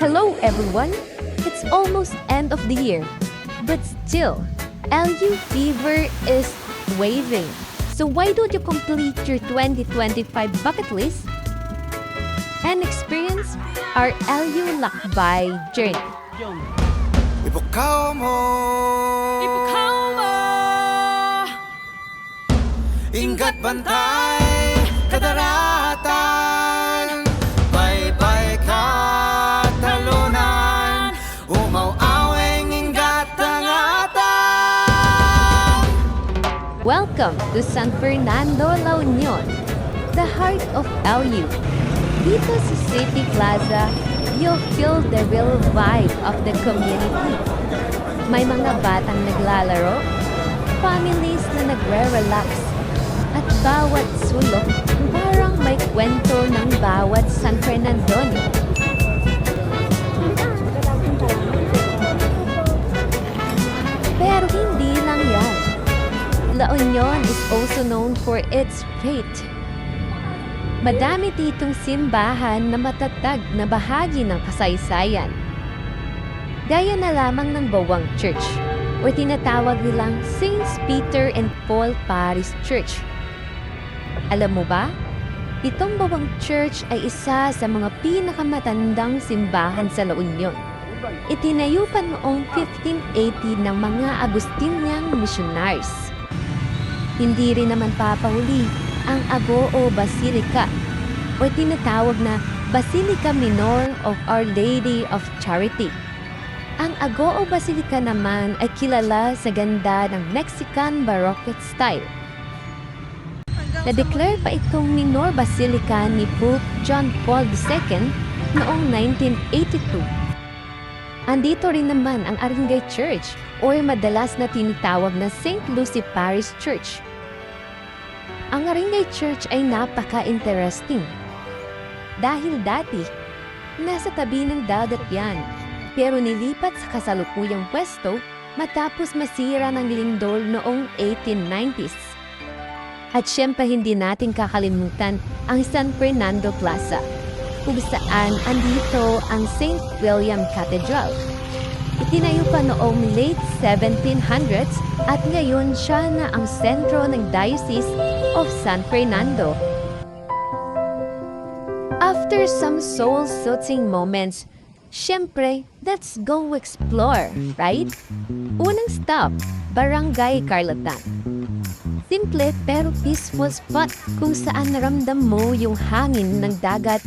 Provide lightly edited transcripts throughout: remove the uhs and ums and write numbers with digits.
Hello everyone! It's almost end of the year, but still, LU fever is waving. So why don't you complete your 2025 bucket list and experience our LU Lakbay journey? Ipukaw mo Ingat bantay kadaratan Baybay ka talunan Umaw-aweng ingat tangatan. Welcome to San Fernando, La Union, the heart of LU. Dito sa City Plaza, you'll feel the real vibe of the community. May mga batang naglalaro, families na nagre-relax, at bawat sulok parang may kwento ng bawat San Fernandino. Pero hindi lang yan. La Union is also known for its faith. Madami ditong simbahan na matatag na bahagi ng kasaysayan. Gaya na lamang ng Bawang Church, o tinatawag nilang Saints Peter and Paul Parish Church. Alam mo ba? Itong Bawang Church ay isa sa mga pinakamatandang simbahan sa La Union. Itinayo pa noong 1580 ng mga Agustinian missionaries. Hindi rin naman papahuli ang Agoo Basilica o tinatawag na Basilica Minor of Our Lady of Charity. Ang Agoo Basilica naman ay kilala sa ganda ng Mexican Baroque style. Na-declare pa itong Minor Basilica ni Pope John Paul II noong 1982. Andito rin naman ang Aringay Church o madalas na tinitawag na St. Lucy Parish Church. Ang Aringay Church ay napaka-interesting. Dahil dati, nasa tabi ng dagat yan, pero nilipat sa kasalukuyang pwesto matapos masira ng lindol noong 1890s. At syempre hindi natin kakalimutan ang San Fernando Plaza, kung saan andito ang St. William Cathedral. Itinayo pa noong late 1700s at ngayon siya na ang sentro ng Diocese of San Fernando. After some soul-soothing moments, syempre, let's go explore, right? Unang stop, Barangay Carlatan. Simple pero peaceful spot kung saan naramdam mo yung hangin ng dagat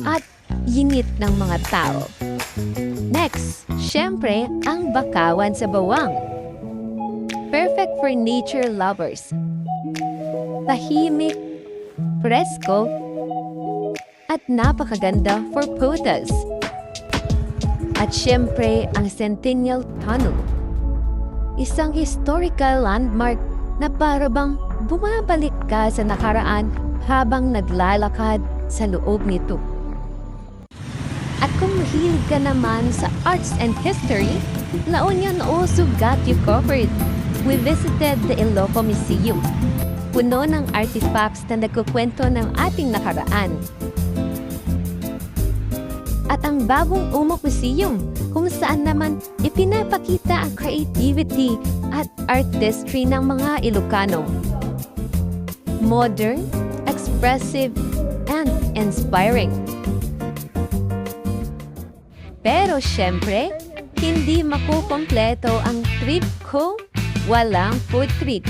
at init ng mga tao. Next, syempre, ang Bakawan sa Bawang. Perfect for nature lovers. Tahimik, presko, at napakaganda for photos. At syempre, ang Centennial Tunnel. Isang historical landmark na parabang bumabalik ka sa nakaraan habang naglalakad sa loob nito. At kung mahilig ka naman sa arts and history, La Union also got you covered. We visited the Ilocos Museum. Puno ng artifacts na nagkukwento ng ating nakaraan. At ang bagong Umok Museum, kung saan naman ipinapakita ang creativity at artistry ng mga Ilocano. Modern, expressive, and inspiring. Pero syempre, hindi makukompleto ang trip ko walang food trip.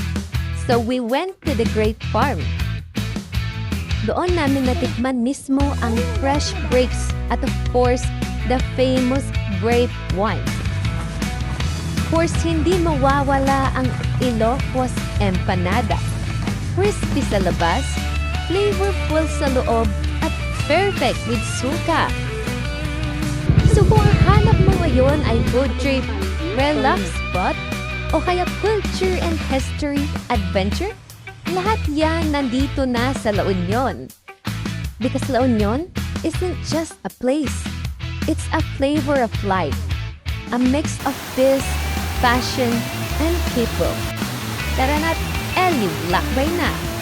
So we went to the Grape Farm. Doon namin natikman mismo ang fresh grapes at of course, the famous grape wine. Of course, hindi mawawala ang Ilocos Empanada. Crispy sa labas, flavorful sa loob, at perfect with suka. So kung ang hanap mo ngayon ay food trip, relax spot, o kaya culture and history adventure, lahat yan nandito na sa La Union. Because La Union isn't just a place. It's a flavor of life. A mix of peace, passion, and people. Tara na't LU Lakbay na!